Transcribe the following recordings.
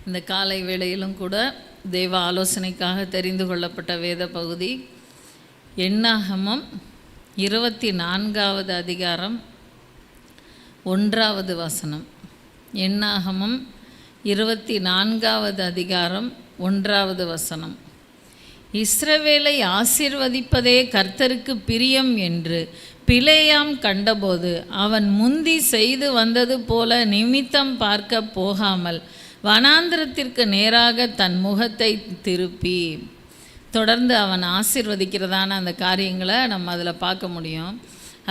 இந்த காலை வேளையிலும் கூட தேவ ஆலோசனைக்காக தெரிந்து கொள்ளப்பட்ட வேத பகுதி எண்ணாகமம் 24வது அதிகாரம் 1வது வசனம். எண்ணாகமம் 24வது அதிகாரம் 1வது வசனம். இஸ்ரவேலை ஆசீர்வதிப்பதே கர்த்தருக்கு பிரியம் என்று பிலேயாம் கண்டபோது அவன் முந்தி செய்து வந்தது போல நிமித்தம் பார்க்க போகாமல் வனாந்திரத்திற்கு நேராக தன் முகத்தை திருப்பி. தொடர்ந்து அவன் ஆசீர்வதிக்கிறதான அந்த காரியங்களை நம்ம அதில் பார்க்க முடியும்.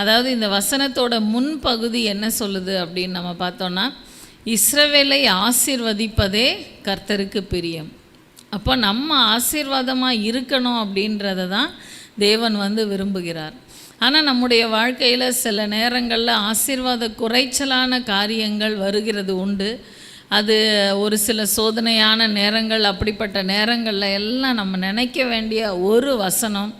அதாவது இந்த வசனத்தோட முன்பகுதி என்ன சொல்லுது அப்படின்னு நம்ம பார்த்தோன்னா, இஸ்ரவேலை ஆசீர்வதிப்பதே கர்த்தருக்கு பிரியம். அப்போ நம்ம ஆசீர்வாதமாக இருக்கணும் அப்படின்றத தான் தேவன் விரும்புகிறார். ஆனால் நம்முடைய வாழ்க்கையில் சில நேரங்களில் ஆசீர்வாத குறைச்சலான காரியங்கள் வருகிறது உண்டு. அது ஒரு சில சோதனையான நேரங்கள், அப்படிப்பட்ட நேரங்களில் எல்லாம் நம்ம நினைக்க வேண்டிய ஒரு வசனம்,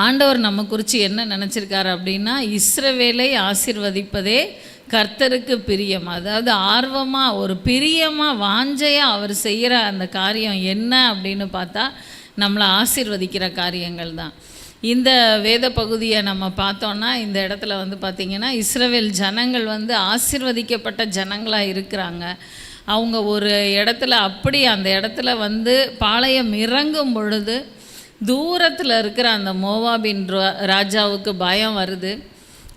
ஆண்டவர் நம்ம குறித்து என்ன நினச்சிருக்காரு அப்படின்னா, இஸ்ரவேலை ஆசீர்வதிப்பதே கர்த்தருக்கு பிரியம். அதாவது ஆர்வமாக, ஒரு பிரியமாக, வாஞ்சையாக அவர் செய்கிற அந்த காரியம் என்ன அப்படின்னு பார்த்தா நம்மளை ஆசீர்வதிக்கிற காரியங்கள் தான். இந்த வேத பகுதியை நம்ம பார்த்தோன்னா, இந்த இடத்துல பார்த்திங்கன்னா, இஸ்ரவேல் ஜனங்கள் ஆசீர்வதிக்கப்பட்ட ஜனங்களாக இருக்கிறாங்க. அவங்க ஒரு இடத்துல அப்படி அந்த இடத்துல பாளையம் இறங்கும் பொழுது தூரத்தில் இருக்கிற அந்த மோவாபின் ராஜாவுக்கு பயம் வருது.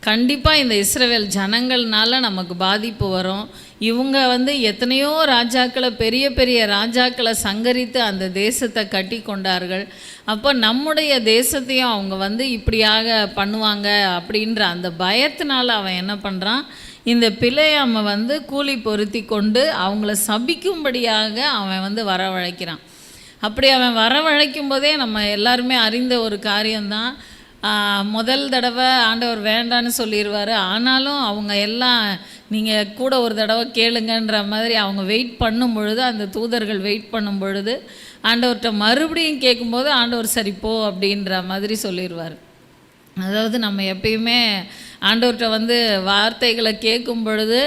கண்டிப்பாக இந்த இஸ்ரவேல் ஜனங்கள்னால நமக்கு பாதிப்பு வரும். இவங்க எத்தனையோ ராஜாக்களை, பெரிய பெரிய ராஜாக்களை சங்கரித்து அந்த தேசத்தை கட்டி கொண்டார்கள். அப்போ நம்முடைய தேசத்தையும் அவங்க இப்படியாக பண்ணுவாங்க அப்படின்ற அந்த பயத்தினால அவன் என்ன பண்ணுறான், இந்த பிலேயாமை கூலி பொருத்தி கொண்டு அவங்கள சபிக்கும்படியாக அவன் வரவழைக்கிறான். அப்படி அவன் வரவழைக்கும் போதே நம்ம எல்லாருமே அறிந்த ஒரு காரியம்தான். முதல் தடவை ஆண்டவர் வேண்டான்னு சொல்லிடுவார். ஆனாலும் அவங்க எல்லாம் நீங்கள் கூட ஒரு தடவை கேளுங்கன்ற மாதிரி அவங்க வெயிட் பண்ணும் பொழுது, அந்த தூதர்கள் வெயிட் பண்ணும் பொழுது ஆண்டவர்கிட்ட மறுபடியும் கேட்கும்போது ஆண்டவர் சரி போ அப்படின்ற மாதிரி சொல்லிடுவார். அதாவது நம்ம எப்பயுமே ஆண்டவர்கிட்ட வார்த்தைகளை கேட்கும் பொழுது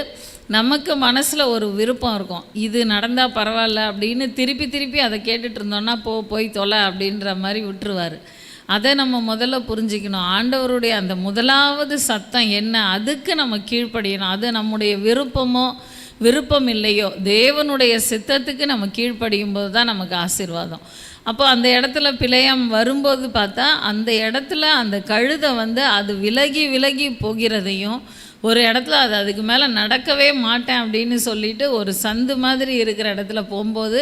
நமக்கு மனசில் ஒரு விருப்பம் இருக்கும், இது நடந்தால் பரவாயில்ல அப்படின்னு. திருப்பி திருப்பி அதை கேட்டுட்டு இருந்தோன்னா போய் தொலை அப்படின்ற மாதிரி விட்டுருவார். அதை நம்ம முதல்ல புரிஞ்சிக்கணும். ஆண்டவருடைய அந்த முதலாவது சத்தம் என்ன, அதுக்கு நம்ம கீழ்ப்படியணும். அது நம்முடைய விருப்பம் இல்லையோ, தேவனுடைய சித்தத்துக்கு நம்ம கீழ்ப்படியும் போது தான் நமக்கு ஆசீர்வாதம். அப்போ அந்த இடத்துல பிலேயாம் வரும்போது பார்த்தா, அந்த இடத்துல அந்த கழுதை அது விலகி போகிறதையும், ஒரு இடத்துல அதுக்கு மேலே நடக்கவே மாட்டேன் அப்படின்னு சொல்லிட்டு ஒரு சந்து மாதிரி இருக்கிற இடத்துல போகும்போது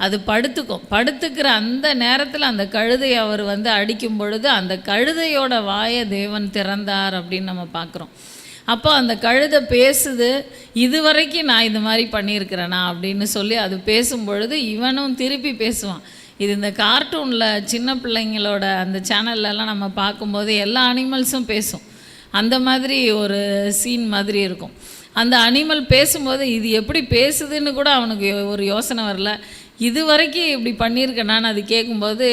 அது படுத்துக்கிற அந்த நேரத்தில் அந்த கழுதையை அவர் அடிக்கும் பொழுது அந்த கழுதையோட வாயை தேவன் திறந்தார் அப்படின்னு நம்ம பார்க்குறோம். அப்போ அந்த கழுதை பேசுது, இதுவரைக்கும் நான் இது மாதிரி பண்ணியிருக்கிறேனா அப்படின்னு சொல்லி அது பேசும் பொழுது இவனும் திருப்பி பேசுவான். இது இந்த கார்ட்டூனில் சின்ன பிள்ளைங்களோட அந்த சேனல்லலாம் நம்ம பார்க்கும்போது எல்லா அனிமல்ஸும் பேசும். அந்த மாதிரி ஒரு சீன் மாதிரி இருக்கும். அந்த அனிமல் பேசும்போது இது எப்படி பேசுதுன்னு கூட அவனுக்கு ஒரு யோசனை வரல. இது வரைக்கும் இப்படி பண்ணியிருக்கேன் நான். அது கேட்கும்போது,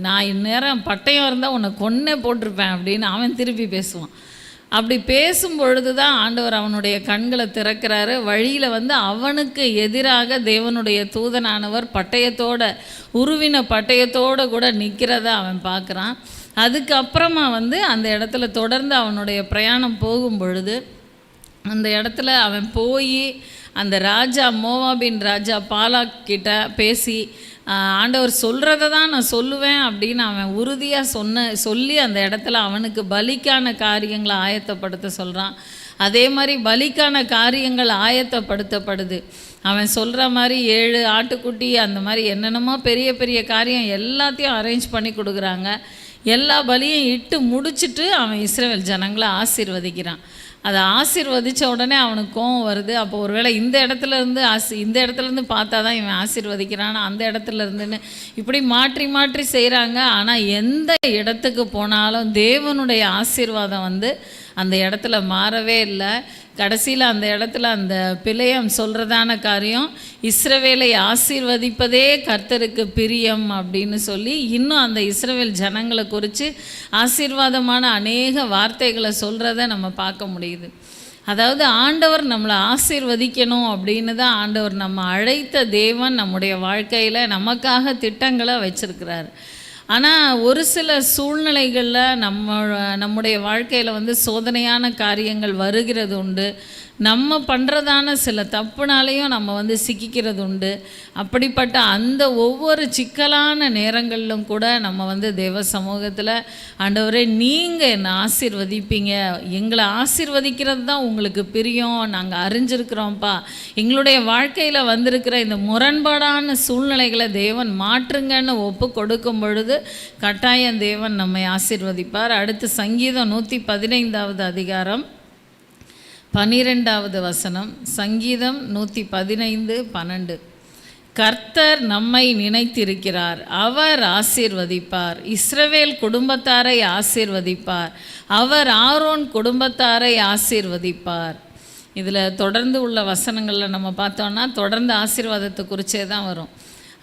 நான் இந்நேரம் பட்டயம் இருந்தால் உன்னை கொன்னே போட்டிருப்பேன் அப்படின்னு அவன் திருப்பி பேசுவான். அப்படி பேசும் பொழுது தான் ஆண்டவர் அவனுடைய கண்களை திறக்கிறாரு. வழியில் அவனுக்கு எதிராக தேவனுடைய தூதனானவர் உருவின பட்டயத்தோடு கூட நிற்கிறத அவன் பார்க்குறான். அதுக்கப்புறமா அந்த இடத்துல தொடர்ந்து அவனுடைய பிரயாணம் போகும் பொழுது, அந்த இடத்துல அவன் போய் அந்த ராஜா, மோவாபின் ராஜா பாலாக் கிட்ட பேசி, ஆண்டவர் சொல்கிறத தான் நான் சொல்லுவேன் அப்படின்னு அவன் உறுதியாக சொல்லி அந்த இடத்துல அவனுக்கு பலிக்கான காரியங்களை ஆயத்தப்படுத்த சொல்கிறான். அதே மாதிரி பலிக்கான காரியங்கள் ஆயத்தப்படுத்தப்படுது. அவன் சொல்கிற மாதிரி 7 ஆட்டுக்குட்டி, அந்த மாதிரி என்னென்னமோ பெரிய பெரிய காரியம் எல்லாத்தையும் அரேஞ்ச் பண்ணி கொடுக்குறாங்க. எல்லா பலியும் இட்டு முடிச்சுட்டு அவன் இஸ்ரவேல் ஜனங்களை ஆசீர்வதிக்கிறான். அதை ஆசீர்வதித்த உடனே அவனுக்கு கோவம் வருது. அப்போ ஒருவேளை இந்த இடத்துலேருந்து பார்த்தா தான் இவன் ஆசீர்வதிக்கிறான், அந்த இடத்துல இருந்துன்னு இப்படி மாற்றி செய்கிறாங்க. ஆனால் எந்த இடத்துக்கு போனாலும் தேவனுடைய ஆசீர்வாதம் அந்த இடத்துல மாறவே இல்லை. கடைசியில் அந்த இடத்துல அந்த பிலேயாம் சொல்கிறதான காரியம், இஸ்ரவேலை ஆசீர்வதிப்பதே கர்த்தருக்கு பிரியம் அப்படின்னு சொல்லி இன்னும் அந்த இஸ்ரவேல் ஜனங்களை குறித்து ஆசீர்வாதமான அநேக வார்த்தைகளை சொல்கிறத நம்ம பார்க்க முடியுது. அதாவது ஆண்டவர் நம்மளை ஆசீர்வதிக்கணும் அப்படின்னு தான் ஆண்டவர் நம்ம அழைத்த தேவன் நம்முடைய வாழ்க்கையில் நமக்காக திட்டங்களை வச்சிருக்கிறார். ஆனால் ஒரு சில சூழ்நிலைகளில் நம்முடைய வாழ்க்கையில் வந்து சோதனையான காரியங்கள் வருகிறது உண்டு. நம்ம பண்ணுறதான சில தப்புனாலையும் நம்ம வந்து சிக்கிக்கிறது உண்டு. அப்படிப்பட்ட அந்த ஒவ்வொரு சிக்கலான நேரங்களிலும் கூட நம்ம வந்து தேவ சமூகத்தில், ஆண்டவரே நீங்கள் என்னை ஆசீர்வதிப்பீங்க, எங்களை ஆசீர்வதிக்கிறது தான் உங்களுக்கு பிரியம், நாங்கள் அறிஞ்சிருக்கிறோம்ப்பா, எங்களுடைய வாழ்க்கையில் வந்திருக்கிற இந்த முரண்பாடான சூழ்நிலைகளை தேவன் மாற்றுங்கன்னு ஒப்பு கொடுக்கும் பொழுது கட்டாயம் தேவன் நம்மை ஆசீர்வதிப்பார். அடுத்து சங்கீதம் 115வது அதிகாரம் 12வது வசனம். சங்கீதம் 115:12. கர்த்தர் நம்மை நினைத்திருக்கிறார், அவர் ஆசீர்வதிப்பார், இஸ்ரவேல் குடும்பத்தாரை ஆசீர்வதிப்பார், அவர் ஆரோன் குடும்பத்தாரை ஆசீர்வதிப்பார். இதில் தொடர்ந்து உள்ள வசனங்களில் நம்ம பார்த்தோன்னா தொடர்ந்து ஆசீர்வாதத்தை குறிச்சே தான் வரும்.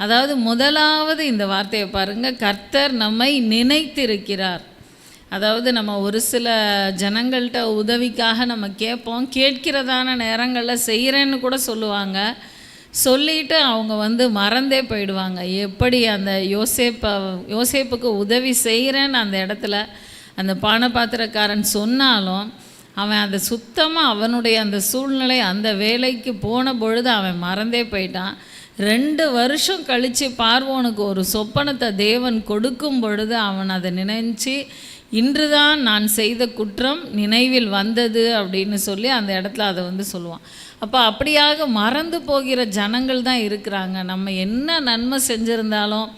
அதாவது முதலாவது இந்த வார்த்தையை பாருங்கள், கர்த்தர் நம்மை நினைத்திருக்கிறார். அதாவது நம்ம ஒரு சில ஜனங்கள்கிட்ட உதவிக்காக நம்ம கேட்போம், கேட்கிறதான நேரங்களில் செய்கிறேன்னு கூட சொல்லுவாங்க, சொல்லிவிட்டு அவங்க வந்து மறந்தே போயிடுவாங்க. எப்படி அந்த யோசேப்புக்கு உதவி செய்கிறேன்னு அந்த இடத்துல அந்த பானபாத்திரக்காரன் சொன்னாலும் அவன் அந்த சுத்தமாக அவனுடைய அந்த சூழ்நிலை அந்த வேலைக்கு போன பொழுது அவன் மறந்தே போயிட்டான். 2 வருஷம் கழித்து பார்வோனுக்கு ஒரு சொப்பனத்தை தேவன் கொடுக்கும் பொழுது அவன் அதை நினைச்சு, இன்றுதான் நான் செய்த குற்றம் நினைவில் வந்தது அப்படின்னு சொல்லி அந்த இடத்துல அதை வந்து சொல்லுவான். அப்போ அப்படியாக மறந்து போகிற ஜனங்கள் தான் இருக்கிறாங்க. நம்ம என்ன நன்மை செஞ்சுருந்தாலும்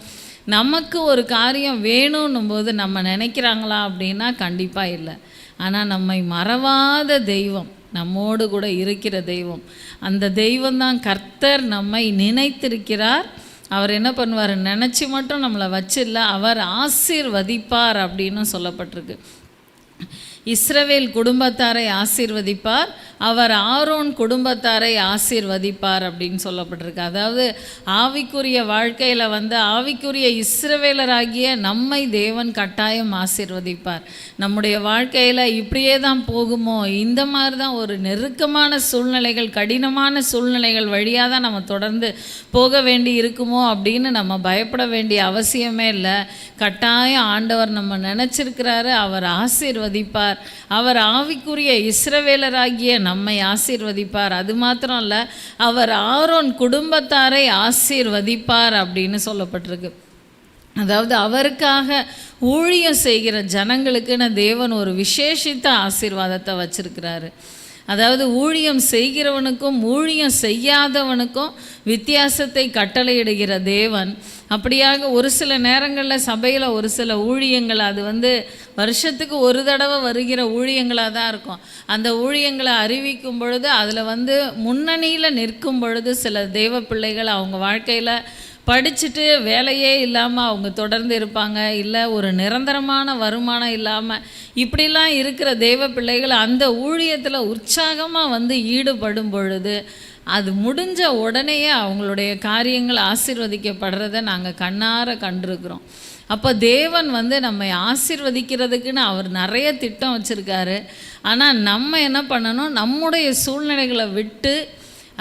நமக்கு ஒரு காரியம் வேணும்னும் போது நம்ம நினைக்கிறாங்களா அப்படின்னா கண்டிப்பாக இல்லை. ஆனால் நம்மை மறவாத தெய்வம், நம்மோடு கூட இருக்கிற தெய்வம், அந்த தெய்வம்தான் கர்த்தர் நம்மை நினைத்திருக்கிறார். அவர் என்ன பண்ணுவார், நினச்சி மட்டும் நம்மளை வச்சில்ல, அவர் ஆசீர்வதிப்பார் அப்படின்னு சொல்லப்பட்டிருக்கு. இஸ்ரவேல் குடும்பத்தாரை ஆசீர்வதிப்பார், அவர் ஆரோன் குடும்பத்தாரை ஆசீர்வதிப்பார் அப்படின்னு சொல்லப்பட்டிருக்கு. அதாவது ஆவிக்குரிய வாழ்க்கையில் வந்து ஆவிக்குரிய இஸ்ரவேலராகிய நம்மை தேவன் கட்டாயம் ஆசீர்வதிப்பார். நம்முடைய வாழ்க்கையில் இப்படியே தான் போகுமோ, இந்த மாதிரி தான் ஒரு நெருக்கமான சூழ்நிலைகள், கடினமான சூழ்நிலைகள் வழியாக தான் நம்ம தொடர்ந்து போக வேண்டி இருக்குமோ அப்படின்னு நம்ம பயப்பட வேண்டிய அவசியமே இல்லை. கட்டாயம் ஆண்டவர் நம்ம நினச்சிருக்கிறாரு, அவர் ஆசீர்வதிப்பார், அவர் ஆவிக்குரிய இஸ்ரவேலராகிய நம்மை ஆசீர்வதிப்பார். அது மாத்திரம் இல்லை, அவர் ஆரோன் குடும்பத்தாரை ஆசீர்வதிப்பார் அப்படின்னு சொல்லப்பட்டிருக்கு. அதாவது அவருக்காக ஊழியம் செய்கிற ஜனங்களுக்குன்னு தேவன் ஒரு விசேஷித்த ஆசீர்வாதத்தை வச்சிருக்கிறாரு. அதாவது ஊழியம் செய்கிறவனுக்கும் ஊழியம் செய்யாதவனுக்கும் வித்தியாசத்தை கட்டளையிடுகிற தேவன். அப்படியாக ஒரு சில நேரங்களில் சபையில் ஒரு சில ஊழியங்கள் அது வந்து வருஷத்துக்கு ஒரு தடவை வருகிற ஊழியங்களாக தான் இருக்கும். அந்த ஊழியங்களை அறிவிக்கும் பொழுது அதில் வந்து முன்னணியில் நிற்கும் பொழுது சில தேவ பிள்ளைகள் அவங்க வாழ்க்கையில் படிச்சுட்டு வேலையே இல்லாமல் அவங்க தொடர்ந்து இருப்பாங்க, இல்லை ஒரு நிரந்தரமான வருமானம் இல்லாமல் இப்படிலாம் இருக்கிற தேவ பிள்ளைகள் அந்த ஊழியத்தில் உற்சாகமாக வந்து ஈடுபடும் பொழுது அது முடிஞ்ச உடனேயே அவங்களுடைய காரியங்கள் ஆசீர்வதிக்கப்படுறதை நாங்கள் கண்ணார கண்டிருக்கிறோம். அப்போ தேவன் வந்து நம்மை ஆசீர்வதிக்கிறதுக்குன்னு அவர் நிறைய திட்டம் வச்சுருக்காரு. ஆனால் நம்ம என்ன பண்ணணும், நம்முடைய சூழ்நிலைகளை விட்டு,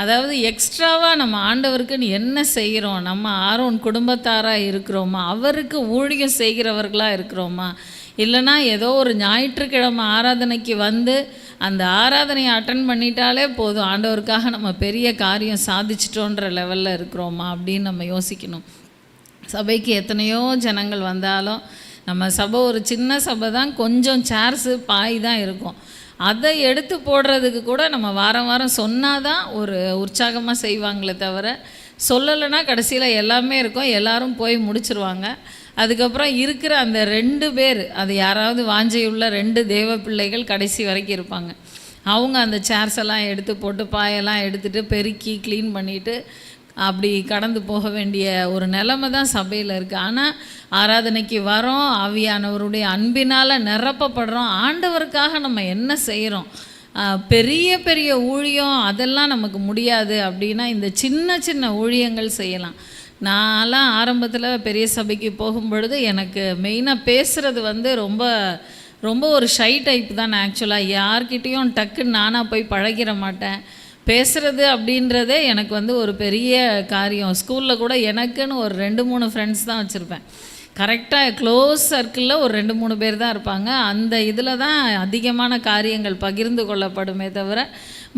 அதாவது எக்ஸ்ட்ராவாக நம்ம ஆண்டவருக்குன்னு என்ன செய்கிறோம், நம்ம ஆரோன் குடும்பத்தாராக இருக்கிறோமா, அவருக்கு ஊழியம் செய்கிறவர்களாக இருக்கிறோமா, இல்லைனா ஏதோ ஒரு ஞாயிற்றுக்கிழமை ஆராதனைக்கு வந்து அந்த ஆராதனையை அட்டன் பண்ணிட்டாலே போதும், ஆண்டவருக்காக நம்ம பெரிய காரியம் சாதிச்சிட்டோன்ற லெவலில் இருக்கிறோமா அப்படின்னு நம்ம யோசிக்கணும். சபைக்கு எத்தனையோ ஜனங்கள் வந்தாலும் நம்ம சபை ஒரு சின்ன சபை தான், கொஞ்சம் சேர்ஸு பாய் தான் இருக்கும். அதை எடுத்து போடுறதுக்கு கூட நம்ம வாரம் வாரம் சொன்னால் தான் ஒரு உற்சாகமாக செய்வாங்களே தவிர, சொல்லலைன்னா கடைசியில் எல்லாமே இருக்கும், எல்லோரும் போய் முடிச்சிருவாங்க. அதுக்கப்புறம் இருக்கிற அந்த 2 பேர், அது யாராவது வாஞ்சையுள்ள 2 தேவ பிள்ளைகள் கடைசி வரைக்கும் இருப்பாங்க. அவங்க அந்த சேர்ஸ் எல்லாம் எடுத்து போட்டு பாயெல்லாம் எடுத்துகிட்டு பெருக்கி க்ளீன் பண்ணிவிட்டு அப்படி கடந்து போக வேண்டிய ஒரு நிலைமை தான் சபையில் இருக்குது. ஆனால் ஆராதனைக்கு வரோம், ஆவியானவருடைய அன்பினால் நிரப்பப்படுறோம், ஆண்டவருக்காக நம்ம என்ன செய்கிறோம், பெரிய பெரிய ஊழியம் அதெல்லாம் நமக்கு முடியாது அப்படின்னா இந்த சின்ன சின்ன ஊழியங்கள் செய்யலாம். நான்லாம் ஆரம்பத்தில் பெரிய சபைக்கு போகும்பொழுது எனக்கு மெயினாக பேசுகிறது வந்து ரொம்ப ரொம்ப ஒரு ஷை டைப் தான் நான் ஆக்சுவலாக. யார்கிட்டேயும் டக்குன்னு நானாக போய் பழகிற மாட்டேன். பேசுகிறது அப்படின்றதே எனக்கு வந்து ஒரு பெரிய காரியம். ஸ்கூலில் கூட எனக்குன்னு ஒரு 2-3 ஃப்ரெண்ட்ஸ் தான் வச்சுருப்பேன். கரெக்டாக க்ளோஸ் சர்க்கிளில் ஒரு 2-3 பேர் தான் இருப்பாங்க. அந்த இதில் தான் அதிகமான காரியங்கள் பகிர்ந்து கொள்ளப்படுமே தவிர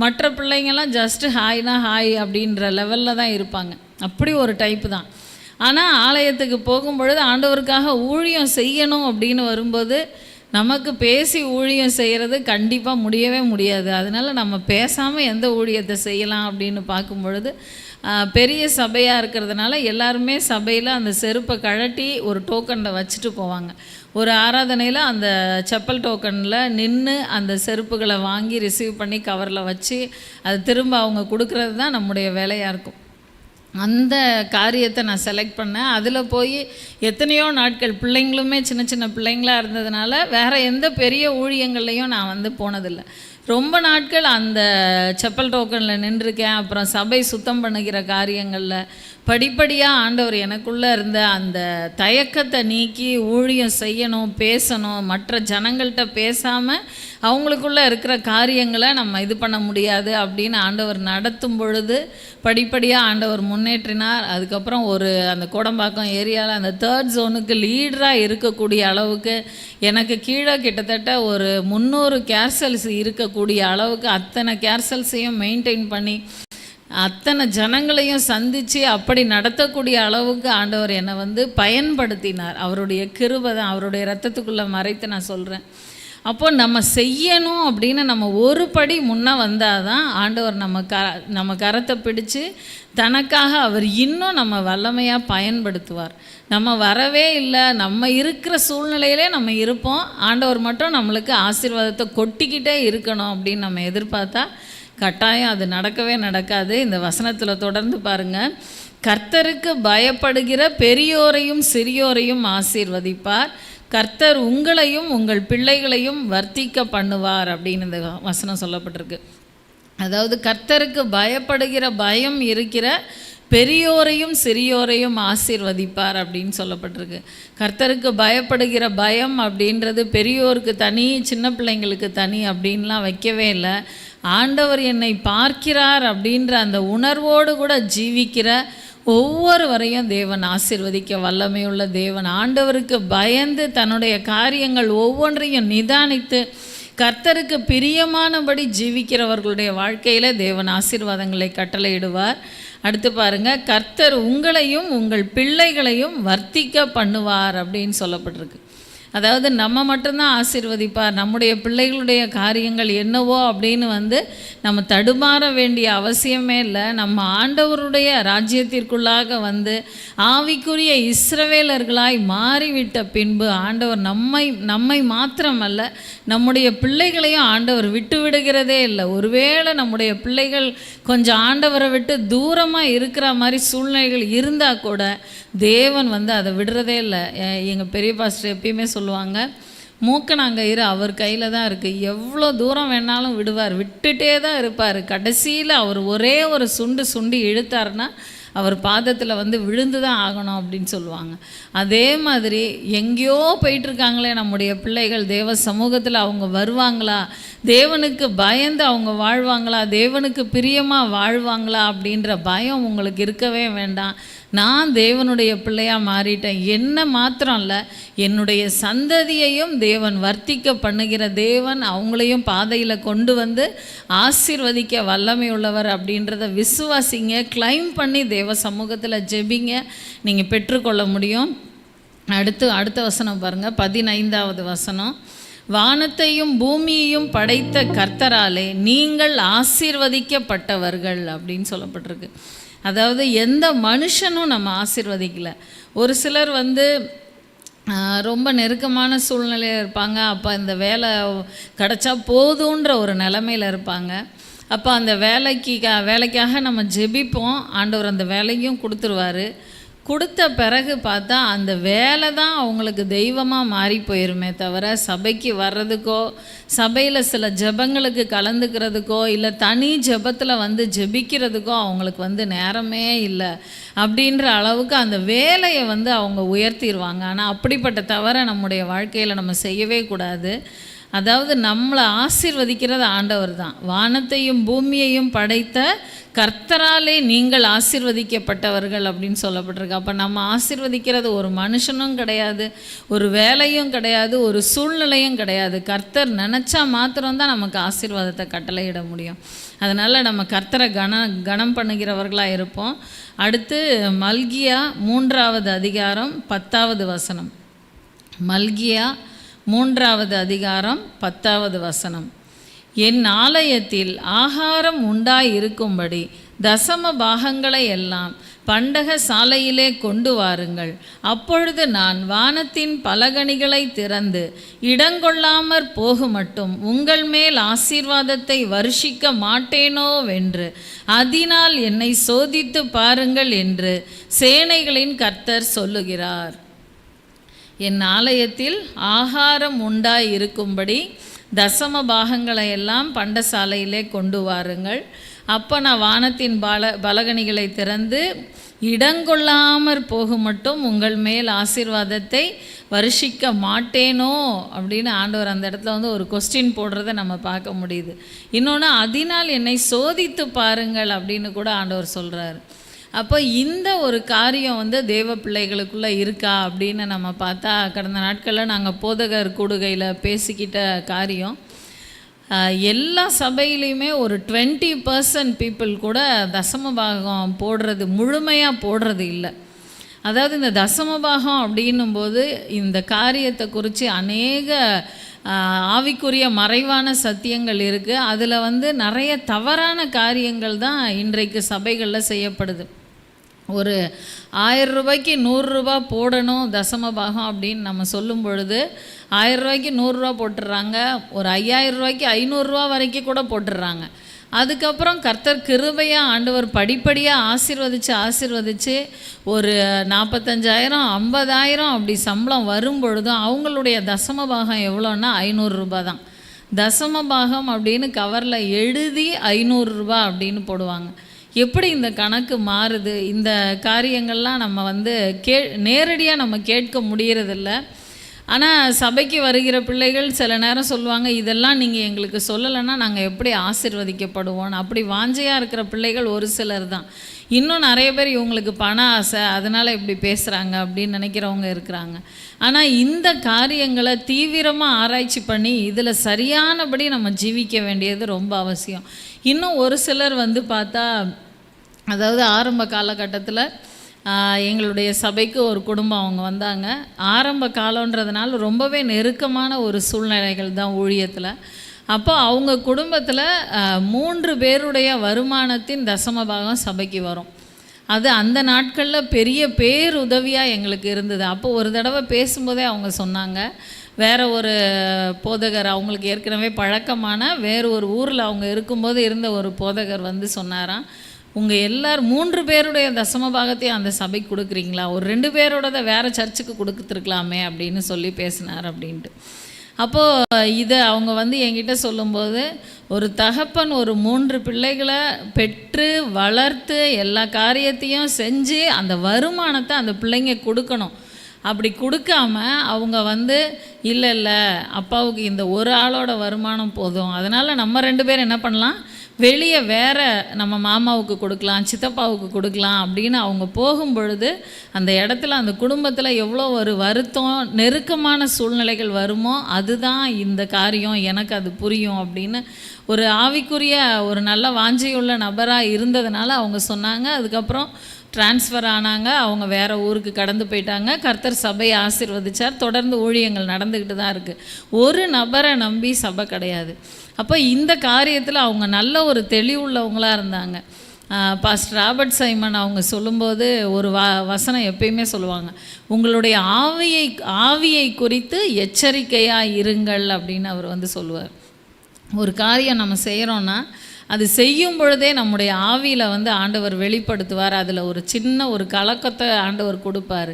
மற்ற பிள்ளைங்கள்லாம் ஜஸ்ட்டு ஹாய்னா ஹாய் அப்படின்ற லெவலில் தான் இருப்பாங்க. அப்படி ஒரு டைப்பு தான். ஆனால் ஆலயத்துக்கு போகும்பொழுது ஆண்டவருக்காக ஊழியம் செய்யணும் அப்படின்னு வரும்போது நமக்கு பேசி ஊழியம் செய்கிறது கண்டிப்பாக முடியவே முடியாது. அதனால் நம்ம பேசாமல் எந்த ஊழியத்தை செய்யலாம் அப்படின்னு பார்க்கும் பொழுது பெரிய சபையாக இருக்கிறதுனால எல்லாருமே சபையில் அந்த செருப்பை கழட்டி ஒரு டோக்கனில் வச்சுட்டு போவாங்க. ஒரு ஆராதனையில் அந்த செப்பல் டோக்கனில் நின்று அந்த செருப்புகளை வாங்கி ரிசீவ் பண்ணி கவரில் வச்சு அது திரும்ப அவங்க கொடுக்கறது தான் நம்முடைய வேலையாக இருக்கும். அந்த காரியத்தை நான் செலக்ட் பண்ணேன். அதில் போய் எத்தனையோ நாட்கள் பிள்ளைங்களுமே சின்ன சின்ன பிள்ளைங்களாக இருந்ததுனால வேறு எந்த பெரிய ஊழியங்கள்லையும் நான் வந்து போனதில்லை. ரொம்ப நாட்கள் அந்த செப்பல் டோக்கனில் நின்றுருக்கேன். அப்புறம் சபை சுத்தம் பண்ணுகிற காரியங்களில் படிப்படியாக ஆண்டவர் எனக்குள்ளே இருந்த அந்த தயக்கத்தை நீக்கி ஊழியம் செய்யணும், பேசணும், மற்ற ஜனங்கள்கிட்ட பேசாமல் அவங்களுக்குள்ளே இருக்கிற காரியங்களை நம்ம இது பண்ண முடியாது அப்படின்னு ஆண்டவர் நடத்தும் பொழுது படிப்படியாக ஆண்டவர் முன்னேற்றினார். அதுக்கப்புறம் அந்த கோடம்பாக்கம் ஏரியாவில் அந்த 3rd ஜோனுக்கு லீடராக இருக்கக்கூடிய அளவுக்கு எனக்கு கீழே கிட்டத்தட்ட ஒரு 300 கேர்சல்ஸ் இருக்கக்கூடிய அளவுக்கு அத்தனை கேர்சல்ஸையும் மெயின்டைன் பண்ணி அத்தனை ஜனங்களையும் சந்தித்து அப்படி நடத்தக்கூடிய அளவுக்கு ஆண்டவர் என்னை வந்து பயன்படுத்தினார். அவருடைய கிருபை தான், அவருடைய இரத்தத்துக்குள்ளே மறைத்து நான் சொல்கிறேன். அப்போது நம்ம செய்யணும் அப்படின்னு நம்ம ஒரு படி முன்னே வந்தால் தான் ஆண்டவர் நம்ம கரத்தை பிடிச்சு தனக்காக அவர் இன்னும் நம்ம வல்லமையாக பயன்படுத்துவார். நம்ம வரவே இல்லை, நம்ம இருக்கிற சூழ்நிலையிலே நம்ம இருப்போம். ஆண்டவர் மட்டும் நம்மளுக்கு ஆசீர்வாதத்தை கொட்டிக்கிட்டே இருக்கணும் அப்படின்னு நம்ம எதிர்பார்த்தா கட்டாயம் அது நடக்கவே நடக்காது. இந்த வசனத்தில் தொடர்ந்து பாருங்கள். கர்த்தருக்கு பயப்படுகிற பெரியோரையும் சிறியோரையும் ஆசீர்வதிப்பார், கர்த்தர் உங்களையும் உங்கள் பிள்ளைகளையும் வர்த்திக்க பண்ணுவார் அப்படின்னு இந்த வசனம் சொல்லப்பட்டிருக்கு. அதாவது கர்த்தருக்கு பயப்படுகிற பயம் இருக்கிற பெரியோரையும் சிறியோரையும் ஆசீர்வதிப்பார் அப்படின்னு சொல்லப்பட்டிருக்கு. கர்த்தருக்கு பயப்படுகிற பயம் அப்படின்றது பெரியோருக்கு தனி, சின்ன பிள்ளைங்களுக்கு தனி அப்படின்லாம் வைக்கவே இல்லை. ஆண்டவர் என்னை பார்க்கிறார் அப்படின்ற அந்த உணர்வோடு கூட ஜீவிக்கிற ஒவ்வொருவரையும் தேவன் ஆசீர்வதிக்க வல்லமையுள்ள தேவன். ஆண்டவருக்கு பயந்து தன்னுடைய காரியங்கள் ஒவ்வொன்றையும் நிதானித்து கர்த்தருக்கு பிரியமானபடி ஜீவிக்கிறவர்களுடைய வாழ்க்கையில் தேவன் ஆசீர்வாதங்களை கட்டளையிடுவார். அடுத்து பாருங்கள், கர்த்தர் உங்களையும் உங்கள் பிள்ளைகளையும் வர்த்திக்க பண்ணுவார் அப்படின்னு சொல்லப்பட்டிருக்கு. அதாவது நம்ம மட்டும்தான் ஆசீர்வதிப்பார், நம்முடைய பிள்ளைகளுடைய காரியங்கள் என்னவோ அப்படின்னு நம்ம தடுமாற வேண்டிய அவசியமே இல்லை. நம்ம ஆண்டவருடைய ராஜ்யத்திற்குள்ளாக ஆவிக்குரிய இஸ்ரவேலர்களாய் மாறிவிட்ட பின்பு ஆண்டவர் நம்மை மாத்திரமல்ல நம்முடைய பிள்ளைகளையும் ஆண்டவர் விட்டு விடுகிறதே இல்லை. ஒருவேளை நம்முடைய பிள்ளைகள் கொஞ்சம் ஆண்டவரை விட்டு தூரமாக இருக்கிற மாதிரி சூழ்நிலைகள் இருந்தால் கூட தேவன் அதை விடுறதே இல்லை. எங்கள் பெரிய பாஸ்டர் எப்பயுமே சொல்லுவாங்க, மூக்கணாங்கயிறு அவர் கையில் தான் இருக்குது, எவ்வளோ தூரம் வேணாலும் விடுவார், விட்டுட்டே தான் இருப்பார். கடைசியில் அவர் ஒரே ஒரு சுண்டி இழுத்தாருன்னா அவர் பாதத்தில் விழுந்து தான் ஆகணும் அப்படின்னு சொல்லுவாங்க. அதே மாதிரி எங்கேயோ போயிட்டுருக்காங்களே நம்முடைய பிள்ளைகள், தேவ சமூகத்தில் அவங்க வருவாங்களா, தேவனுக்கு பயந்து அவங்க வாழ்வாங்களா, தேவனுக்கு பிரியமாக வாழ்வாங்களா அப்படின்ற பயம் உங்களுக்கு இருக்கவே வேண்டாம். நான் தேவனுடைய பிள்ளையாக மாறிட்டேன். என்ன மாத்திரம் இல்லை, என்னுடைய சந்ததியையும் தேவன் வர்த்திக்க பண்ணுகிற தேவன், அவங்களையும் பாதையில் கொண்டு ஆசீர்வதிக்க வல்லமை உள்ளவர் அப்படின்றத விசுவாசிங்க. கிளைம் பண்ணி தேவ சமூகத்தில் ஜெபிங்க, நீங்கள் பெற்றுக்கொள்ள முடியும். அடுத்த வசனம் பாருங்கள், 15வது வசனம். வானத்தையும் பூமியையும் படைத்த கர்த்தராலே நீங்கள் ஆசீர்வதிக்கப்பட்டவர்கள் அப்படின்னு சொல்லப்பட்டிருக்கு. அதாவது எந்த மனுஷனும் நம்ம ஆசீர்வதிக்கலை. ஒரு சிலர் ரொம்ப நெருக்கமான சூழ்நிலையில் இருப்பாங்க. அப்போ இந்த வேலை கிடச்சா போதுன்ற ஒரு நிலமையில் இருப்பாங்க. அப்போ அந்த வேலைக்காக நம்ம ஜெபிப்போம், ஆண்டவர் அந்த வேலையும் கொடுத்துருவார். கொடுத்த பிறகு பார்த்தா அந்த வேலை தான் அவங்களுக்கு தெய்வமாக மாறி போயிருமே தவிர சபைக்கு வர்றதுக்கோ சபையில் சில ஜெபங்களுக்கு கலந்துக்கிறதுக்கோ இல்லை தனி ஜெபத்தில் வந்து ஜெபிக்கிறதுக்கோ அவங்களுக்கு வந்து நேரமே இல்லை அப்படின்ற அளவுக்கு அந்த வேலையை வந்து அவங்க உயர்த்திடுவாங்க. ஆனால் அப்படிப்பட்ட தவறை நம்முடைய வாழ்க்கையில் நம்ம செய்யவே கூடாது. அதாவது நம்மளை ஆசீர்வதிக்கிறது ஆண்டவர் தான். வானத்தையும் பூமியையும் படைத்த கர்த்தராலே நீங்கள் ஆசீர்வதிக்கப்பட்டவர்கள் அப்படின்னு சொல்லப்பட்டிருக்கு. அப்போ நம்ம ஆசீர்வதிக்கிறது ஒரு மனுஷனும் கிடையாது, ஒரு வேலையும் கிடையாது, ஒரு சூழ்நிலையும் கிடையாது. கர்த்தர் நினச்சா மாத்திரம்தான் நமக்கு ஆசீர்வாதத்தை கட்டளையிட முடியும். அதனால் நம்ம கர்த்தரை கனம் பண்ணுகிறவர்களாக இருப்போம். அடுத்து மல்கியா 3வது அதிகாரம் 10வது வசனம். மல்கியா 3வது அதிகாரம் 10வது வசனம். என் ஆலயத்தில் ஆகாரம் உண்டாயிருக்கும்படி தசம பாகங்களை எல்லாம் பண்டக சாலையிலே கொண்டு வாருங்கள். அப்பொழுது நான் வானத்தின் பலகணிகளை திறந்து இடங்கொள்ளாமற் போகுமட்டும் உங்கள் மேல் ஆசீர்வாதத்தை வருஷிக்க மாட்டேனோவென்று அதனால் என்னை சோதித்து பாருங்கள் என்று சேனைகளின் கர்த்தர் சொல்லுகிறார். என் ஆலயத்தில் ஆகாரம் உண்டாயிருக்கும்படி தசம பாகங்களை எல்லாம் பண்டசாலையிலே கொண்டு வாருங்கள். அப்போ நான் வானத்தின் பலகணிகளை திறந்து இடங்கொள்ளாமற் போகும் மட்டும் உங்கள் மேல் ஆசீர்வாதத்தை வருஷிக்க மாட்டேனோ அப்படின்னு ஆண்டவர் அந்த இடத்துல வந்து ஒரு கொஸ்டின் போடுறத நம்ம பார்க்க முடியுது. இன்னொன்று அதனால் என்னை சோதித்து பாருங்கள் அப்படின்னு கூட ஆண்டவர் சொல்கிறார். அப்போ இந்த ஒரு காரியம் வந்து தேவ பிள்ளைகளுக்குள்ளே இருக்கா அப்படின்னு நம்ம பார்த்தா, கடந்த நாட்களில் நாங்கள் போதகர் கூடுகையில் பேசிக்கிட்ட காரியம், எல்லா சபையிலையுமே ஒரு 20% பீப்புள் கூட தசம பாகம் போடுறது முழுமையாக போடுறது இல்லை. அதாவது இந்த தசம பாகம் அப்படின்னும்போது இந்த காரியத்தை குறித்து அநேக ஆவிக்குரிய மறைவான சத்தியங்கள் இருக்குது. அதில் வந்து நிறைய தவறான காரியங்கள் தான் இன்றைக்கு சபைகளில் செய்யப்படுது. ஒரு 1000 ரூபாய்க்கு 100 ரூபா போடணும் தசம பாகம் அப்படின்னு நம்ம சொல்லும் பொழுது 1000 ரூபாய்க்கு 100 ரூபா போட்டுடுறாங்க. ஒரு 5000 ரூபாய்க்கு 500 ரூபா வரைக்கும் கூட போட்டுடுறாங்க. அதுக்கப்புறம் கர்த்தர் கிருபையாக ஆண்டவர் படிப்படியாக ஆசீர்வதித்து ஒரு 45,000 50,000 அப்படி சம்பளம் வரும் பொழுதும் அவங்களுடைய தசம பாகம் எவ்வளோன்னா 500 ரூபா தான். தசம பாகம் அப்படின்னு கவரில் எழுதி 500 ரூபா அப்படின்னு போடுவாங்க. எப்படி இந்த கணக்கு மாறுது? இந்த காரியங்கள்லாம் நம்ம வந்து நேரடியாக நம்ம கேட்க முடியறதில்ல. ஆனால் சபைக்கு வருகிற பிள்ளைகள் சில நேரம் சொல்லுவாங்க, இதெல்லாம் நீங்கள் எங்களுக்கு சொல்லலைன்னா நாங்கள் எப்படி ஆசீர்வதிக்கப்படுவோம். அப்படி வாஞ்சையாக இருக்கிற பிள்ளைகள் ஒரு சிலர் தான். இன்னும் நிறைய பேர் இவங்களுக்கு பண ஆசை, அதனால் இப்படி பேசுகிறாங்க அப்படின்னு நினைக்கிறவங்க இருக்கிறாங்க. ஆனால் இந்த காரியங்களை தீவிரமாக ஆராய்ச்சி பண்ணி இதில் சரியானபடி நம்ம ஜீவிக்க வேண்டியது ரொம்ப அவசியம். இன்னும் ஒரு சிலர் வந்து பார்த்தா, அதாவது ஆரம்ப காலகட்டத்தில் எங்களுடைய சபைக்கு ஒரு குடும்பம் அவங்க வந்தாங்க. ஆரம்ப காலன்றதுனால ரொம்பவே நெருக்கமான ஒரு சூழ்நிலைகள் தான் ஊழியத்தில். அப்போ அவங்க குடும்பத்தில் 3 பேருடைய வருமானத்தின் தசம பாகம் சபைக்கு வரும். அது அந்த நாட்களில் பெரிய பேருதவியாக எங்களுக்கு இருந்தது. அப்போ ஒரு தடவை பேசும்போதே அவங்க சொன்னாங்க, வேறு ஒரு போதகர் அவங்களுக்கு ஏற்கனவே பழக்கமான வேறு ஒரு ஊரில் அவங்க இருக்கும்போது இருந்த ஒரு போதகர் வந்து சொன்னாராம், உங்கள் எல்லாரும் 3 பேருடைய தசம பாகத்தையும் அந்த சபைக்கு கொடுக்குறீங்களா, ஒரு 2 பேரோடதை வேறு சர்ச்சுக்கு கொடுத்துருக்கலாமே அப்படின்னு சொல்லி பேசினார் அப்படின்ட்டு. அப்போது இதை அவங்க வந்து என்கிட்ட சொல்லும்போது, ஒரு தகப்பன் ஒரு 3 பிள்ளைகளை பெற்று வளர்த்து எல்லா காரியத்தையும் செஞ்சு அந்த வருமானத்தை அந்த பிள்ளைங்க கொடுக்கணும். அப்படி கொடுக்காம அவங்க வந்து இல்லை அப்பாவுக்கு இந்த ஒரு ஆளோட வருமானம் போதும், அதனால் நம்ம 2 பேர் என்ன பண்ணலாம், வெளியே வேறு நம்ம மாமாவுக்கு கொடுக்கலாம், சித்தப்பாவுக்கு கொடுக்கலாம் அப்படின்னு அவங்க போகும்பொழுது அந்த இடத்துல அந்த குடும்பத்தில் எவ்வளோ ஒரு வருத்தம் நெருக்கமான சூழ்நிலைகள் வருமோ அதுதான் இந்த காரியம், எனக்கு அது புரியும் அப்படின்னு ஒரு ஆவிக்குரிய ஒரு நல்ல வாஞ்சையுள்ள நபராக இருந்ததுனால அவங்க சொன்னாங்க. அதுக்கப்புறம் டிரான்ஸ்ஃபர் ஆனாங்க, அவங்க வேறு ஊருக்கு கடந்து போயிட்டாங்க. கர்த்தர் சபையை ஆசீர்வதிச்சார். தொடர்ந்து ஊழியங்கள் நடந்துக்கிட்டு தான் இருக்குது. ஒரு நபரை நம்பி சபை கிடையாது. அப்போ இந்த காரியத்தில் அவங்க நல்ல ஒரு தெளிவுள்ளவங்களாக இருந்தாங்க. பாஸ்டர் ராபர்ட் சைமன் அவங்க சொல்லும்போது ஒரு வசனம் எப்பயுமே சொல்லுவாங்க, உங்களுடைய ஆவியை குறித்து எச்சரிக்கையாக இருங்கள் அப்படின்னு அவர் வந்து சொல்லுவார். ஒரு காரியம் நம்ம செய்கிறோன்னா அது செய்யும் பொழுதே நம்முடைய ஆவியில் வந்து ஆண்டவர் வெளிப்படுத்துவார். அதில் ஒரு சின்ன ஒரு கலக்கத்தை ஆண்டவர் கொடுப்பார்.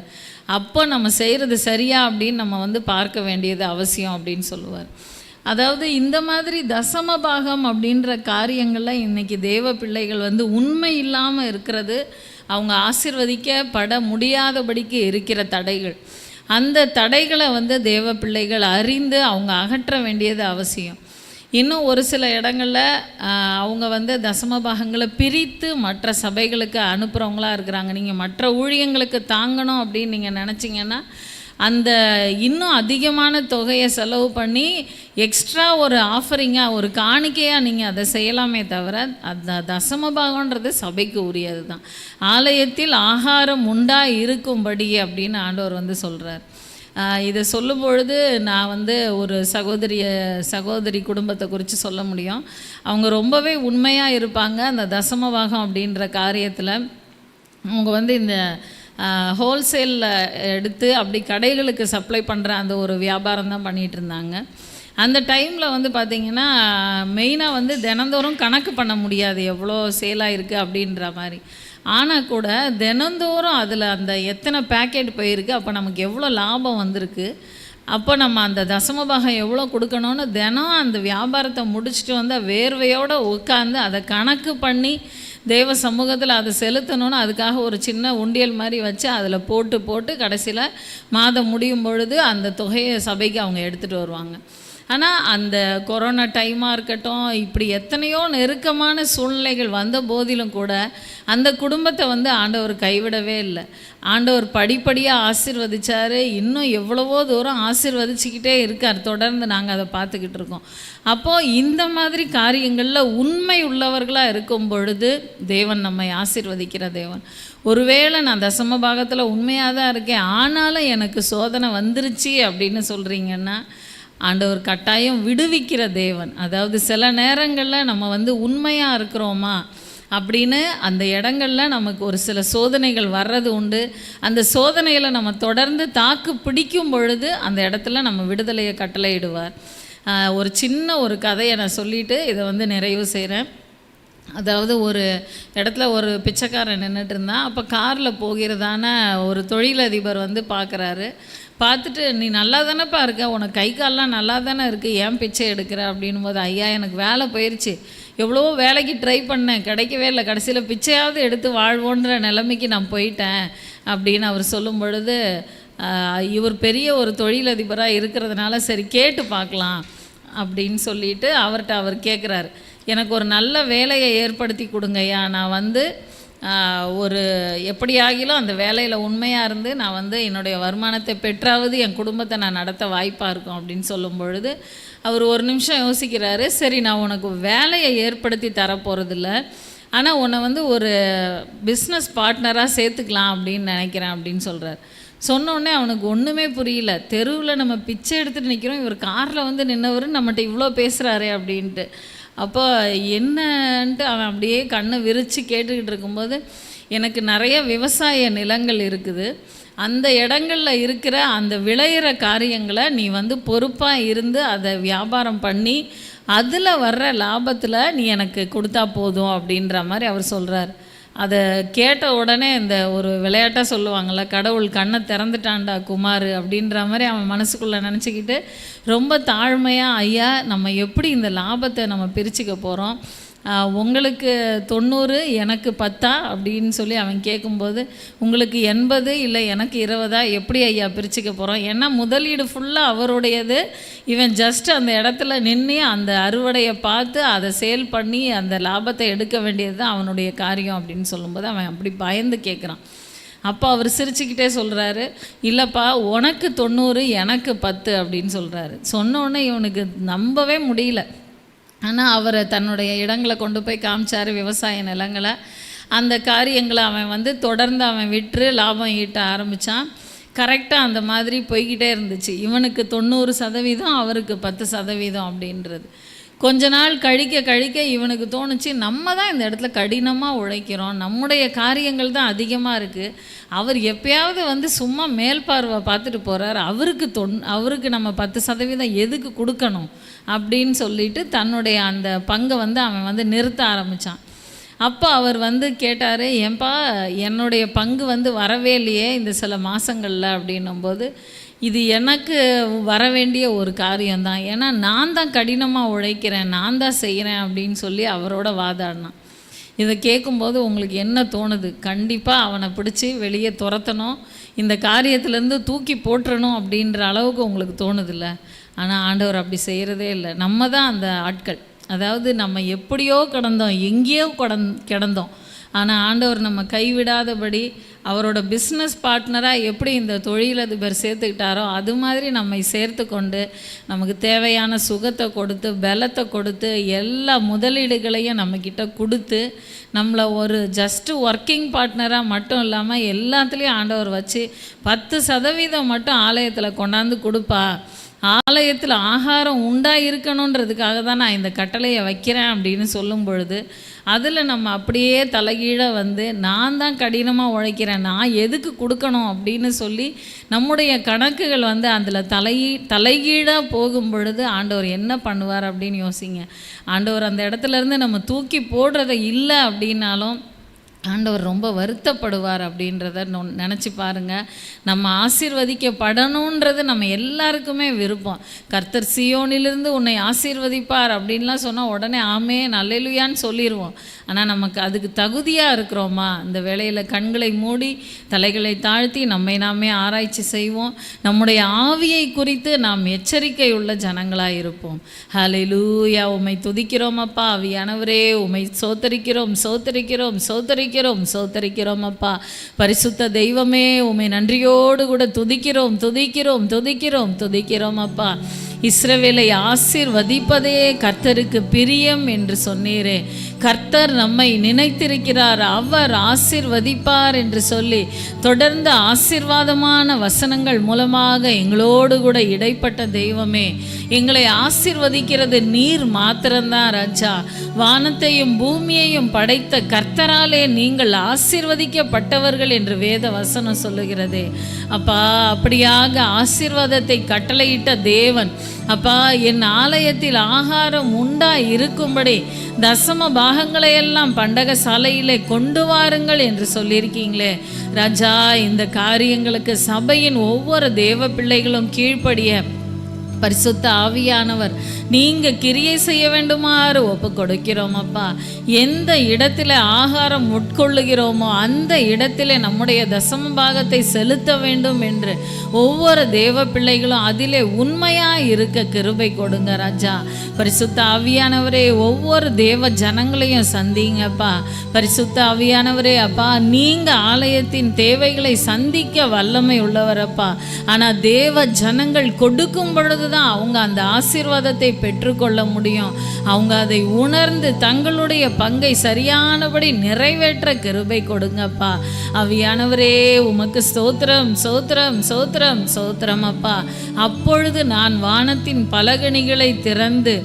அப்போ நம்ம செய்கிறது சரியா அப்படின்னு நம்ம வந்து பார்க்க வேண்டியது அவசியம் அப்படின்னு சொல்லுவார். அதாவது இந்த மாதிரி தசம பாகம் அப்படின்ற காரியங்களில் இன்றைக்கி தேவ பிள்ளைகள் வந்து உண்மை இல்லாமல் இருக்கிறது அவங்க ஆசீர்வதிக்கப்பட முடியாதபடிக்கு இருக்கிற தடைகள். அந்த தடைகளை வந்து தேவ பிள்ளைகள் அறிந்து அவங்க அகற்ற வேண்டியது அவசியம். இன்னும் ஒரு சில இடங்களில் அவங்க வந்து தசம பாகங்களை பிரித்து மற்ற சபைகளுக்கு அனுப்புகிறவங்களா இருக்கிறாங்க. நீங்கள் மற்ற ஊழியங்களுக்கு தாங்கணும் அப்படின்னு நீங்கள் நினச்சிங்கன்னா அந்த இன்னும் அதிகமான தொகையை செலவு பண்ணி எக்ஸ்ட்ரா ஒரு ஆஃபரிங்காக ஒரு காணிக்கையாக நீங்கள் அதை செய்யலாமே தவிர அந்த தசம பாகன்றது சபைக்கு உரியது தான். ஆலயத்தில் ஆகாரம் உண்டாக இருக்கும்படி அப்படின்னு ஆண்டவர் வந்து சொல்கிறார். இதை சொல்லும் பொழுது நான் வந்து ஒரு சகோதரி குடும்பத்தை குறித்து சொல்ல முடியும். அவங்க ரொம்பவே உண்மையாக இருப்பாங்க. அந்த தசம பாகம் அப்படின்ற காரியத்தில் அவங்க வந்து இந்த ஹோல்சேலில் எடுத்து அப்படி கடைகளுக்கு சப்ளை பண்ணுற அந்த ஒரு வியாபாரம் தான் பண்ணிகிட்டு இருந்தாங்க. அந்த டைமில் வந்து பார்த்திங்கன்னா மெயினாக வந்து தினந்தோறும் கணக்கு பண்ண முடியாது எவ்வளோ சேலாக இருக்குது அப்படின்ற மாதிரி. ஆனால் கூட தினந்தோறும் அதில் அந்த எத்தனை பேக்கெட் போயிருக்கு, அப்போ நமக்கு எவ்வளோ லாபம் வந்திருக்கு, அப்போ நம்ம அந்த தசம பாகம் எவ்வளோ கொடுக்கணும்னு தினம் அந்த வியாபாரத்தை முடிச்சுட்டு வந்து வேர்வையோடு உட்காந்து அதை கணக்கு பண்ணி தேவ சமூகத்தில் அதை செலுத்தணும்னு அதுக்காக ஒரு சின்ன உண்டியல் மாதிரி வச்சு அதில் போட்டு கடைசியில் மாதம் முடியும் பொழுது அந்த தொகையை சபைக்கு அவங்க எடுத்துகிட்டு வருவாங்க. ஆனால் அந்த கொரோனா டைமாக இருக்கட்டும், இப்படி எத்தனையோ நெருக்கமான சூழ்நிலைகள் வந்த போதிலும் கூட அந்த குடும்பத்தை வந்து ஆண்டவர் கைவிடவே இல்லை. ஆண்டவர் படிப்படியாக ஆசீர்வதித்தார். இன்னும் எவ்வளவோ தூரம் ஆசீர்வதிச்சுக்கிட்டே இருக்கார். தொடர்ந்து நாங்கள் அதை பார்த்துக்கிட்டு இருக்கோம். அப்போது இந்த மாதிரி காரியங்களில் உண்மை உள்ளவர்களாக இருக்கும் பொழுது தேவன் நம்மை ஆசீர்வதிக்கிற தேவன். ஒருவேளை நான் தசம பாகத்தில் உண்மையாக தான் இருக்கேன், ஆனாலும் எனக்கு சோதனை வந்துருச்சு அப்படின்னு சொல்கிறீங்கன்னா ஆண்டவர் கட்டாயம் விடுவிக்கிற தேவன். அதாவது சில நேரங்களில் நம்ம வந்து உண்மையாக இருக்கிறோமா அப்படின்னு அந்த இடங்களில் நமக்கு ஒரு சில சோதனைகள் வர்றது உண்டு. அந்த சோதனையில் நம்ம தொடர்ந்து தாக்கு பிடிக்கும் பொழுது அந்த இடத்துல நம்ம விடுதலையை கட்டளையிடுவார். ஒரு சின்ன ஒரு கதையை நான் சொல்லிவிட்டு இதை வந்து நிறைவு செய்கிறேன். அதாவது ஒரு இடத்துல ஒரு பிச்சைக்காரன் நின்றுட்டு இருந்தான். அப்போ காரில் போகிறதான ஒரு தொழிலதிபர் வந்து பார்க்குறாரு. பார்த்துட்டு, நீ நல்லா தானேப்பா இருக்க, உனக்கு கை கால்லாம் நல்லா தானே இருக்குது, ஏன் பிச்சை எடுக்கிற அப்படின்னும் போது, ஐயா எனக்கு வேலை போயிடுச்சு, எவ்வளோ வேலைக்கு ட்ரை பண்ணேன், கிடைக்கவே இல்லை, கடைசியில் பிச்சையாவது எடுத்து வாழ்வோன்ற நிலைமைக்கு நான் போயிட்டேன் அப்படின்னு அவர் சொல்லும் பொழுது, இவர் பெரிய ஒரு தொழிலதிபராக இருக்கிறதுனால சரி கேட்டு பார்க்கலாம் அப்படின்னு சொல்லிட்டு அவர்கிட்ட அவர் கேட்குறாரு, எனக்கு ஒரு நல்ல வேலையை ஏற்படுத்தி கொடுங்கய்யா, நான் வந்து ஒரு எப்படியாகிலும் அந்த வேலையில் உண்மையாக இருந்து நான் வந்து என்னுடைய வருமானத்தை பெற்றாவது என் குடும்பத்தை நான் நடத்த வாய்ப்பாக இருக்கும் அப்படின்னு சொல்லும் பொழுது அவர் ஒரு நிமிஷம் யோசிக்கிறாரு. சரி, நான் உனக்கு வேலையை ஏற்படுத்தி தரப்போகிறதில்ல, ஆனால் உன்னை வந்து ஒரு பிஸ்னஸ் பார்ட்னராக சேர்த்துக்கலாம் அப்படின்னு நினைக்கிறேன் அப்படின்னு சொல்கிறார். சொன்னோடனே அவனுக்கு ஒன்றுமே புரியல. தெருவில் நம்ம பிச்சை எடுத்துகிட்டு நிற்கிறோம், இவர் காரில் வந்து நின்னவர் நம்மகிட்ட இவ்வளோ பேசுகிறாரே அப்படின்ட்டு. அப்போ என்னன்ட்டு அவன் அப்படியே கண்ணை விரித்து கேட்டுக்கிட்டு இருக்கும்போது, எனக்கு நிறைய விவசாய நிலங்கள் இருக்குது, அந்த இடங்களில் இருக்கிற அந்த விளையிற காரியங்களை நீ வந்து பொறுப்பாக இருந்து அதை வியாபாரம் பண்ணி அதில் வர்ற லாபத்தில் நீ எனக்கு கொடுத்தா போதும் அப்படின்ற மாதிரி அவர் சொல்கிறார். அதை கேட்ட உடனே இந்த ஒரு விளையாட்டாக சொல்லுவாங்கள்ல, கடவுள் கண்ணை திறந்துட்டான்டா குமார் அப்படின்ற மாதிரி அவன் மனசுக்குள்ளே நினச்சிக்கிட்டு ரொம்ப தாழ்மையாக, ஐயா நம்ம எப்படி இந்த லாபத்தை நம்ம பிரிச்சுக்க போகிறோம், உங்களுக்கு 90 எனக்கு 10 அப்படின்னு சொல்லி அவன் கேட்கும்போது, உங்களுக்கு 80 இல்லை எனக்கு 20 எப்படி ஐயா பிரிச்சுக்க போகிறோம், ஏன்னா முதலீடு ஃபுல்லாக அவருடையது, இவன் ஜஸ்ட் அந்த இடத்துல நின்று அந்த அறுவடையை பார்த்து அதை சேல் பண்ணி அந்த லாபத்தை எடுக்க வேண்டியது தான் அவனுடைய காரியம் அப்படின்னு சொல்லும்போது அவன் அப்படி பயந்து கேட்குறான். அப்போ அவர் சிரிச்சுக்கிட்டே சொல்கிறாரு, இல்லைப்பா உனக்கு 90 எனக்கு 10 அப்படின்னு சொல்கிறாரு. சொன்னோடனே இவனுக்கு நம்பவே முடியல. ஆனால் அவரை தன்னுடைய இடங்களை கொண்டு போய் காமிச்சார், விவசாய நிலங்களை. அந்த காரியங்களை அவன் வந்து தொடர்ந்து அவன் விற்று லாபம் ஈட்ட ஆரம்பித்தான். கரெக்டாக அந்த மாதிரி போய்கிட்டே இருந்துச்சு. இவனுக்கு 90%, அவருக்கு 10% அப்படின்றது. கொஞ்ச நாள் கழிக்க இவனுக்கு தோணுச்சு, நம்ம தான் இந்த இடத்துல கடினமாக உழைக்கிறோம், நம்முடைய காரியங்கள் தான் அதிகமாக இருக்குது, அவர் எப்பயாவது வந்து சும்மா மேல் பார்வை பார்த்துட்டு போகிறார், அவருக்கு நம்ம 10% எதுக்கு கொடுக்கணும் அப்படின்னு சொல்லிட்டு தன்னுடைய அந்த பங்கை அவன் நிறுத்த ஆரம்பித்தான். அப்போ அவர் கேட்டார், ஏன்பா என்னுடைய பங்கு வரவே இல்லையே இந்த சில மாதங்களில் அப்படின்னும்போது, இது எனக்கு வர வேண்டிய ஒரு காரியம்தான், ஏன்னா நான் தான் கடினமாக உழைக்கிறேன், நான் தான் செய்கிறேன் அப்படின்னு சொல்லி அவரோட வாதாடினான். இதை கேட்கும்போது உங்களுக்கு என்ன தோணுது? கண்டிப்பாக அவனை பிடிச்சி வெளியே துரத்தணும், இந்த காரியத்திலேருந்து தூக்கி போட்டுறணும் அப்படின்ற அளவுக்கு உங்களுக்கு தோணுதில்ல? ஆனால் ஆண்டவர் அப்படி செய்கிறதே இல்லை. நம்ம தான் அந்த ஆட்கள். அதாவது நம்ம எப்படியோ கிடந்தோம், எங்கேயோ கிடந்தோம். ஆனால் ஆண்டவர் நம்ம கைவிடாதபடி அவரோட பிஸ்னஸ் பார்ட்னராக எப்படி இந்த தொழிலதிபர் சேர்த்துக்கிட்டாரோ அது மாதிரி நம்மை சேர்த்து கொண்டு நமக்கு தேவையான சுகத்தை கொடுத்து பலத்தை கொடுத்து எல்லா முதலீடுகளையும் நம்மக்கிட்ட கொடுத்து நம்மளை ஒரு ஜஸ்ட்டு ஒர்க்கிங் பார்ட்னராக மட்டும் இல்லாமல் எல்லாத்துலேயும் ஆண்டவர் வச்சு 10% மட்டும் ஆலயத்தில் கொண்டாந்து கொடுப்பா, ஆலயத்தில் ஆகாரம் உண்டாக இருக்கணுன்றதுக்காக தான் நான் இந்த கட்டளையை வைக்கிறேன் அப்படின்னு சொல்லும் பொழுது அதில் நம்ம அப்படியே தலைகீழாக நான் தான் கடினமாக உழைக்கிறேன், நான் எதுக்கு கொடுக்கணும் அப்படின்னு சொல்லி நம்முடைய கணக்குகள் அதில் தலைகீழாக போகும் பொழுது ஆண்டவர் என்ன பண்ணுவார் அப்படின்னு யோசிங்க. ஆண்டவர் அந்த இடத்துலேருந்து நம்ம தூக்கி போடுறத இல்லை அப்படின்னாலும் ஆண்டவர் ரொம்ப வருத்தப்படுவார் அப்படின்றத நினச்சி பாருங்கள். நம்ம ஆசீர்வதிக்கப்படணுன்றது நம்ம எல்லாருக்குமே விருப்பம். கர்த்தர் சீயோனிலிருந்து உன்னை ஆசீர்வதிப்பார் அப்படின்லாம் சொன்னால் உடனே ஆமென் அல்லேலூயான்னு சொல்லிடுவோம். ஆனால் நமக்கு அதுக்கு தகுதியாக இருக்கிறோமா? இந்த வேளையில் கண்களை மூடி தலைகளை தாழ்த்தி நம்மை நாமே ஆராய்ச்சி செய்வோம். நம்முடைய ஆவியை குறித்து நாம் எச்சரிக்கை உள்ள ஜனங்களாக இருப்போம். ஹல்லேலூயா. உம்மை துதிக்கிறோம் அப்பா. ஆவியானவரே உம்மை சோத்தரிக்கிறோம் சோத்தரிக்கிறோம் சோத்தரிக்கிறோம் சோத்தரிக்கிறோம் அப்பா. பரிசுத்த தெய்வமே உம்மை நன்றியோடு கூட துதிக்கிறோம் துதிக்கிறோம் துதிக்கிறோம் துதிக்கிறோம் அப்பா. இஸ்ரவேலை ஆசீர்வதிப்பதே கர்த்தருக்கு பிரியம் என்று சொன்னீரே. கர்த்தர் நம்மை நினைத்திருக்கிறார், அவர் ஆசீர்வதிப்பார் என்று சொல்லி தொடர்ந்து ஆசீர்வாதமான வசனங்கள் மூலமாக எங்களோடு கூட இடைப்பட்ட தெய்வமே, எங்களை ஆசீர்வதிக்கிறது நீர் மாத்திரம்தான் ராஜா. வானத்தையும் பூமியையும் படைத்த கர்த்தராலே நீங்கள் ஆசீர்வதிக்கப்பட்டவர்கள் என்று வேத வசனம் சொல்லுகிறதே அப்பா. அப்படியாக ஆசீர்வாதத்தை கட்டளையிட்ட தேவன் அப்பா, என் ஆலயத்தில் ஆகாரம் உண்டா இருக்கும்படி தசம பாகங்களை எல்லாம் பண்டக சாலையிலே கொண்டு வாருங்கள் என்று சொல்லியிருக்கீங்களே ராஜா. இந்த காரியங்களுக்கு சபையின் ஒவ்வொரு தேவ பிள்ளைகளும் கீழ்ப்படிய பரிசுத்த ஆவியானவர் நீங்க கிரியை செய்ய வேண்டுமாறு ஒப்பு கொடுக்கிறோம் அப்பா. எந்த இடத்துல ஆகாரம் உட்கொள்ளுகிறோமோ அந்த இடத்துல நம்முடைய தசம பாகத்தை செலுத்த வேண்டும் என்று ஒவ்வொரு தேவ பிள்ளைகளும் அதிலே உண்மையா இருக்க கிருபை கொடுங்க ராஜா. பரிசுத்த ஆவியானவரே ஒவ்வொரு தேவ ஜனங்களையும் சந்திங்கப்பா. பரிசுத்த ஆவியானவரே அப்பா, நீங்க ஆலயத்தின் தேவைகளை சந்திக்க வல்லமை உள்ளவரப்பா. ஆனால் தேவ ஜனங்கள் கொடுக்கும் பொழுது தான் அவங்க அந்த ஆசீர்வாதத்தை பெற்றுக்கொள்ள முடியும். அவங்க அதை உணர்ந்து தங்களுடைய பங்கை சரியானபடி நிறைவேற்ற கிருபை கொடுங்கப்பா. ஆவியானவரே உமக்கு ஸ்தோத்திரம் ஸ்தோத்திரம் ஸ்தோத்திரம் ஸ்தோத்திரம் அப்பா. அப்பொழுது நான் வானத்தின் பலகணிகளை திறந்து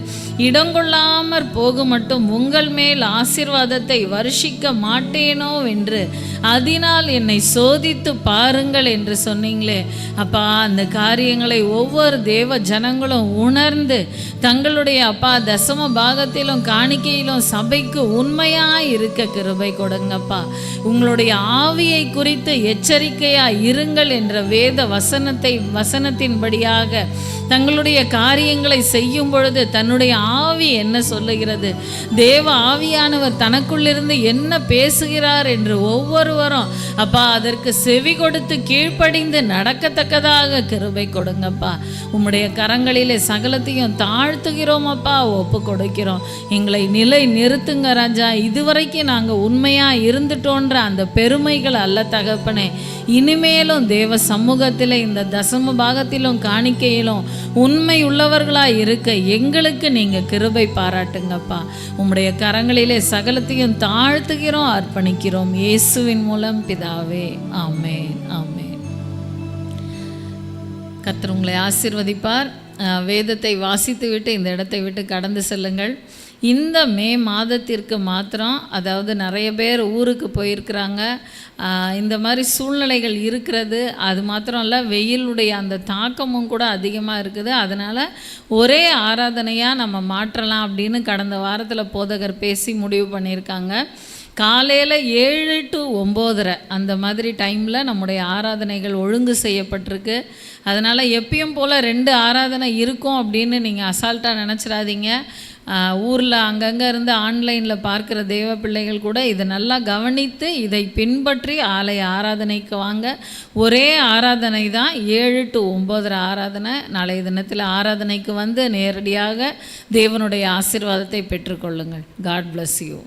இடங்கொள்ளாமற் போக மட்டும் உங்கள் மேல் ஆசீர்வாதத்தை வருஷிக்க மாட்டேனோ என்று அதனால் என்னை சோதித்து பாருங்கள் என்று சொன்னீங்களே அப்பா. அந்த காரியங்களை ஒவ்வொரு தேவ ஜனங்களும் உணர்ந்து தங்களுடைய அப்பா தசம பாகத்திலும் காணிக்கையிலும் சபைக்கு உண்மையாக இருக்க கிருபை கொடுங்கப்பா. உங்களுடைய ஆவியை குறித்து எச்சரிக்கையாக இருங்கள் என்ற வேத வசனத்தின்படியாக தங்களுடைய காரியங்களை செய்யும் பொழுது தன்னுடைய ஆவி என்ன சொல்லுகிறது, தேவ ஆவியானவர் தனக்குள்ளிருந்து என்ன பேசுகிறார் என்று ஒவ்வொருவரும் அப்பா அதற்கு செவி கொடுத்து கீழ்ப்படிந்து நடக்கத்தக்கதாக கிருபை கொடுங்கப்பா. உம்முடைய கரங்களிலே சகலத்தையும் தாழ்த்துகிறோம் அப்பா, ஒப்பு கொடுக்கிறோம். எங்களை நிலை நிறுத்துங்க ராஜா. இதுவரைக்கும் நாங்கள் உண்மையாக இருந்துட்டோன்ற அந்த பெருமைகள் அல்ல தகப்பனே. இனிமேலும் தேவ சமூகத்தில் இந்த தசம பாகத்திலும் காணிக்கையிலும் உண்மை உள்ளவர்களாக இருக்க எங்களுக்கு நீங்கள் கிருபை பாராட்டுங்கப்பா. உம்முடைய கரங்களிலே சகலத்தையும் தாழ்த்துகிறோம், அர்ப்பணிக்கிறோம். இயேசுவின் மூலம் பிதாவே, ஆமென் ஆமென். கர்த்தர் உங்களை ஆசீர்வதிப்பார். வேதத்தை வாசித்து விட்டு இந்த இடத்தை விட்டு கடந்து செல்லுங்கள். இந்த மே மாதத்திற்கு மாத்திரம், அதாவது நிறைய பேர் ஊருக்கு போயிருக்கிறாங்க. இந்த மாதிரி சூழ்நிலைகள் இருக்கிறது. அது மாத்திரம் இல்லை, வெயிலுடைய அந்த தாக்கமும் கூட அதிகமாக இருக்குது. அதனால் ஒரே ஆராதனையாக நம்ம மாற்றலாம் அப்படின்னு கடந்த வாரத்தில் போதகர் பேசி முடிவு பண்ணியிருக்காங்க. காலையில் 7 to 9:30 அந்த மாதிரி டைமில் நம்முடைய ஆராதனைகள் ஒழுங்கு செய்யப்பட்டிருக்கு. அதனால் எப்பயும் போல் 2 ஆராதனை இருக்கும் அப்படின்னு நீங்கள் அசால்ட்டாக நினச்சிடாதீங்க. ஊரில் அங்கங்கே இருந்து ஆன்லைனில் பார்க்குற தேவ பிள்ளைகள் கூட இதை நல்லா கவனித்து இதை பின்பற்றி ஆலய ஆராதனைக்கு வாங்க. ஒரே ஆராதனை தான், 7 to 9:30 ஆராதனை. நாளைய தினத்தில் ஆராதனைக்கு வந்து நேரடியாக தேவனுடைய ஆசீர்வாதத்தை பெற்றுக்கொள்ளுங்கள். God bless you.